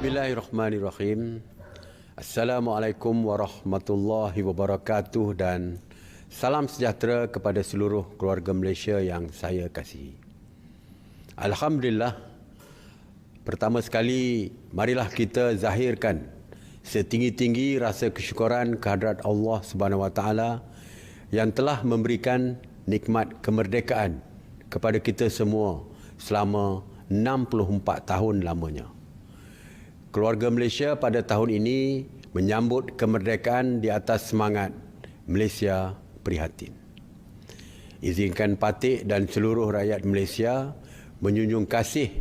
Bismillahirrahmanirrahim. Assalamualaikum warahmatullahi wabarakatuh dan salam sejahtera kepada seluruh keluarga Malaysia yang saya kasihi. Alhamdulillah, pertama sekali marilah kita zahirkan setinggi-tinggi rasa kesyukuran kehadrat Allah Subhanahu Wa Taala yang telah memberikan nikmat kemerdekaan kepada kita semua selama 64 tahun lamanya. Keluarga Malaysia pada tahun ini menyambut kemerdekaan di atas semangat Malaysia prihatin. Izinkan Patik dan seluruh rakyat Malaysia menjunjung kasih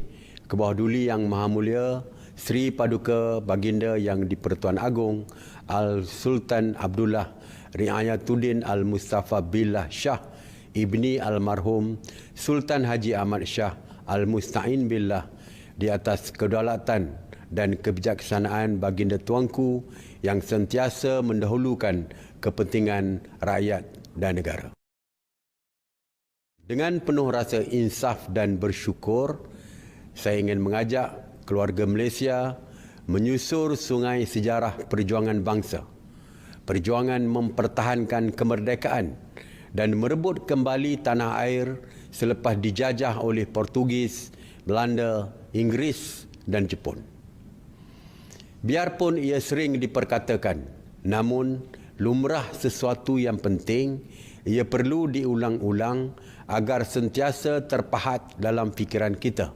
ke bawah duli Yang Maha Mulia Sri Paduka Baginda Yang di-Pertuan Agong Al-Sultan Abdullah Riayatuddin Al-Mustafa Billah Shah Ibni Almarhum Sultan Haji Ahmad Shah Al-Musta'in Billah di atas kedaulatan dan kebijaksanaan Baginda Tuanku yang sentiasa mendahulukan kepentingan rakyat dan negara. Dengan penuh rasa insaf dan bersyukur, saya ingin mengajak keluarga Malaysia menyusur sungai sejarah perjuangan bangsa, perjuangan mempertahankan kemerdekaan dan merebut kembali tanah air selepas dijajah oleh Portugis, Belanda, Inggeris dan Jepun. Biarpun ia sering diperkatakan, namun lumrah sesuatu yang penting, ia perlu diulang-ulang agar sentiasa terpahat dalam fikiran kita,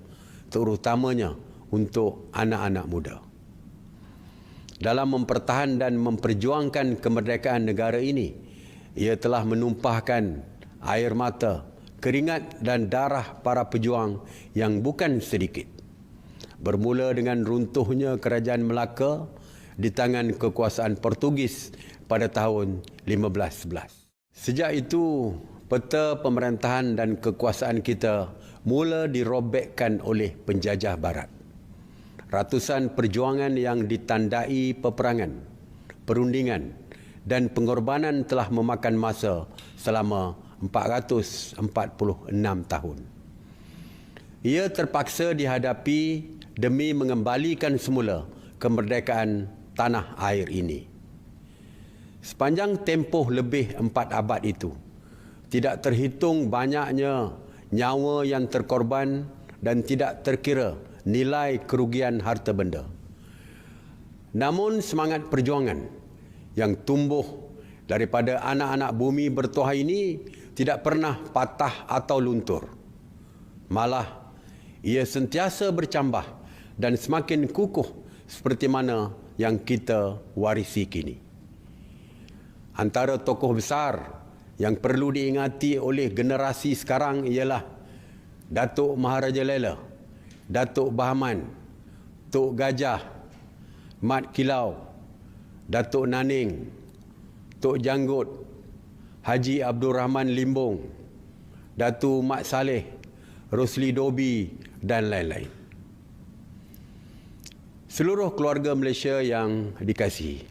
terutamanya untuk anak-anak muda. Dalam mempertahan dan memperjuangkan kemerdekaan negara ini, ia telah menumpahkan air mata, keringat dan darah para pejuang yang bukan sedikit. Bermula dengan runtuhnya Kerajaan Melaka di tangan kekuasaan Portugis pada tahun 1511. Sejak itu, peta pemerintahan dan kekuasaan kita mula dirobekkan oleh penjajah barat. Ratusan perjuangan yang ditandai peperangan, perundingan dan pengorbanan telah memakan masa selama 446 tahun. Ia terpaksa dihadapi demi mengembalikan semula kemerdekaan tanah air ini. Sepanjang tempoh lebih 4 abad itu, tidak terhitung banyaknya nyawa yang terkorban dan tidak terkira nilai kerugian harta benda. Namun semangat perjuangan yang tumbuh daripada anak-anak bumi bertuah ini tidak pernah patah atau luntur. Malah, ia sentiasa bercambah dan semakin kukuh seperti mana yang kita warisi kini. Antara tokoh besar yang perlu diingati oleh generasi sekarang ialah Datuk Maharaja Lela, Datuk Bahaman, Tok Gajah, Mat Kilau, Datuk Naning, Tok Janggut, Haji Abdul Rahman Limbong, Datuk Mat Saleh, Rosli Dobi dan lain-lain. Seluruh keluarga Malaysia yang dikasihi,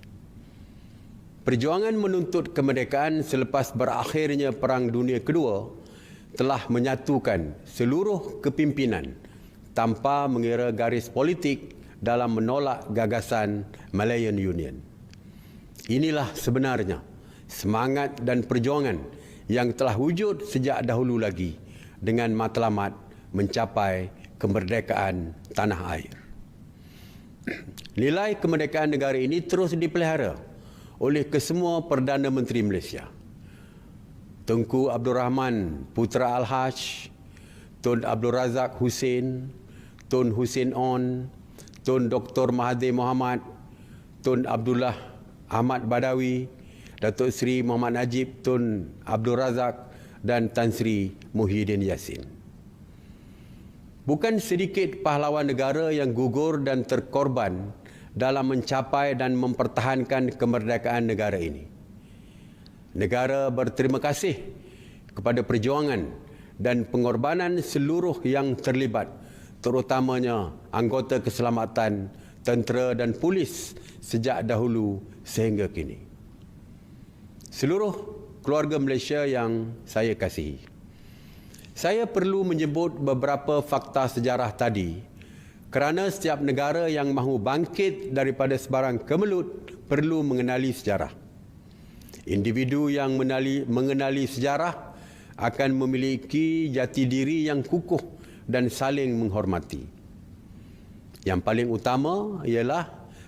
perjuangan menuntut kemerdekaan selepas berakhirnya Perang Dunia Kedua telah menyatukan seluruh kepimpinan tanpa mengira garis politik dalam menolak gagasan Malayan Union. Inilah sebenarnya semangat dan perjuangan yang telah wujud sejak dahulu lagi dengan matlamat mencapai kemerdekaan tanah air. Nilai kemerdekaan negara ini terus dipelihara oleh kesemua Perdana Menteri Malaysia. Tunku Abdul Rahman Putra Al-Haj, Tun Abdul Razak Hussein, Tun Hussein On, Tun Dr. Mahathir Mohamad, Tun Abdullah Ahmad Badawi, Datuk Seri Muhammad Najib Tun Abdul Razak dan Tan Sri Muhyiddin Yassin. Bukan sedikit pahlawan negara yang gugur dan terkorban dalam mencapai dan mempertahankan kemerdekaan negara ini. Negara berterima kasih kepada perjuangan dan pengorbanan seluruh yang terlibat, terutamanya anggota keselamatan, tentera dan polis sejak dahulu sehingga kini. Seluruh keluarga Malaysia yang saya kasihi, saya perlu menyebut beberapa fakta sejarah tadi Kerana setiap negara yang mahu bangkit daripada sebarang kemelut perlu mengenali sejarah. Individu yang mengenali sejarah akan memiliki jati diri yang kukuh dan saling menghormati. Yang paling utama ialah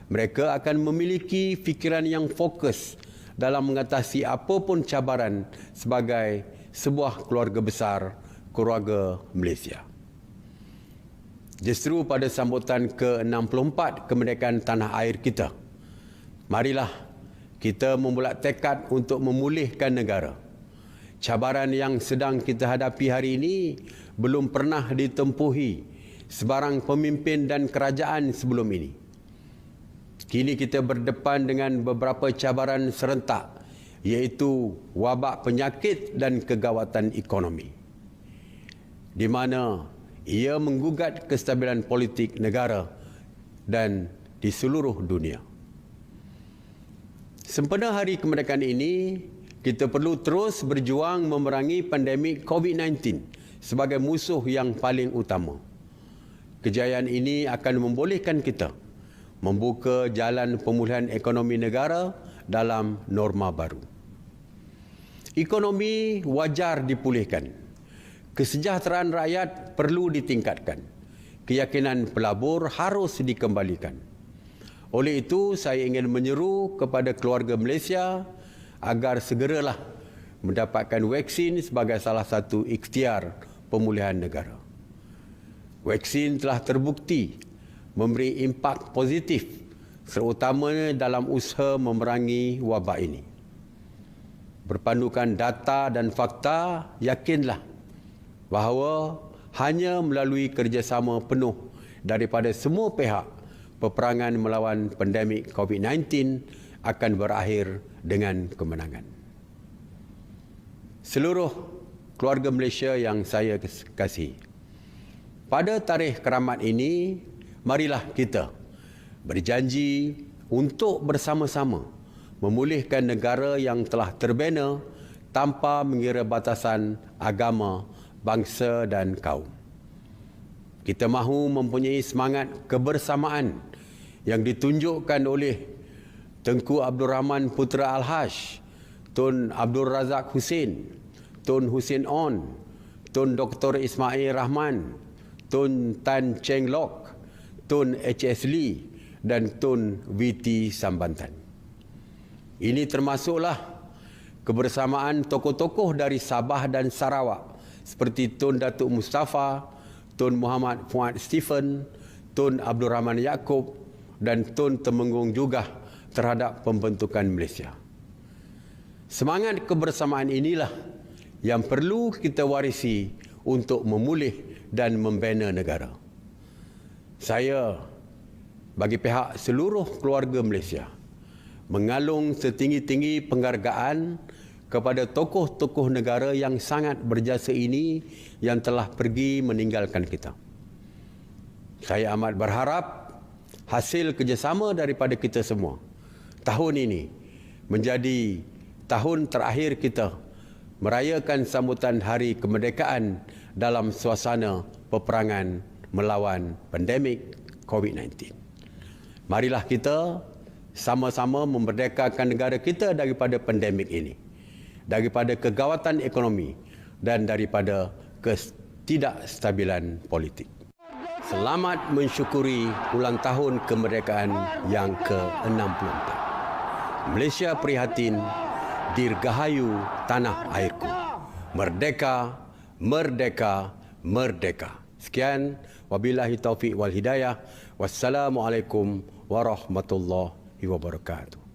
mereka akan memiliki fikiran yang fokus dalam mengatasi apapun cabaran sebagai sebuah keluarga besar, keluarga Malaysia. Justru pada sambutan ke-64 kemerdekaan tanah air kita, marilah kita membuat tekad untuk memulihkan negara. Cabaran yang sedang kita hadapi hari ini belum pernah ditempuhi sebarang pemimpin dan kerajaan sebelum ini. Kini kita berdepan dengan beberapa cabaran serentak, iaitu wabak penyakit dan kegawatan ekonomi, di mana ia menggugat kestabilan politik negara dan di seluruh dunia. Sempena hari kemerdekaan ini, kita perlu terus berjuang memerangi pandemik COVID-19 sebagai musuh yang paling utama. Kejayaan ini akan membolehkan kita membuka jalan pemulihan ekonomi negara dalam norma baru. Ekonomi wajar dipulihkan. Kesejahteraan rakyat perlu ditingkatkan. Keyakinan pelabur harus dikembalikan. Oleh itu, saya ingin menyeru kepada keluarga Malaysia agar segeralah mendapatkan vaksin sebagai salah satu ikhtiar pemulihan negara. Vaksin telah terbukti memberi impak positif, terutamanya dalam usaha memerangi wabak ini. Berpandukan data dan fakta, yakinlah bahawa hanya melalui kerjasama penuh daripada semua pihak, peperangan melawan pandemik COVID-19 akan berakhir dengan kemenangan. Seluruh keluarga Malaysia yang saya kasihi, pada tarikh keramat ini, marilah kita berjanji untuk bersama-sama memulihkan negara yang telah terbina tanpa mengira batasan agama, bangsa dan kaum. Kita mahu mempunyai semangat kebersamaan yang ditunjukkan oleh Tengku Abdul Rahman Putra Al-Haj, Tun Abdul Razak Hussein, Tun Hussein On, Tun Dr. Ismail Rahman, Tun Tan Cheng Lock, Tun H.S. Lee dan Tun V.T. Sambantan. Ini termasuklah kebersamaan tokoh-tokoh dari Sabah dan Sarawak seperti Tun Datuk Mustafa, Tun Muhammad Fuad Stephen, Tun Abdul Rahman Yaakob dan Tun Temenggung juga terhadap pembentukan Malaysia. Semangat kebersamaan inilah yang perlu kita warisi untuk memulih dan membina negara. Saya bagi pihak seluruh keluarga Malaysia mengalung setinggi-tinggi penghargaan kepada tokoh-tokoh negara yang sangat berjasa ini yang telah pergi meninggalkan kita. Saya amat berharap hasil kerjasama daripada kita semua, tahun ini menjadi tahun terakhir kita merayakan sambutan Hari Kemerdekaan dalam suasana peperangan melawan pandemik COVID-19. Marilah kita sama-sama memerdekakan negara kita daripada pandemik ini, daripada kegawatan ekonomi dan daripada ketidakstabilan politik. Selamat mensyukuri ulang tahun kemerdekaan yang ke-64. Malaysia prihatin, dirgahayu tanah airku. Merdeka, merdeka, merdeka. Sekian, wabillahi taufiq wal hidayah. Wassalamualaikum warahmatullahi wabarakatuh.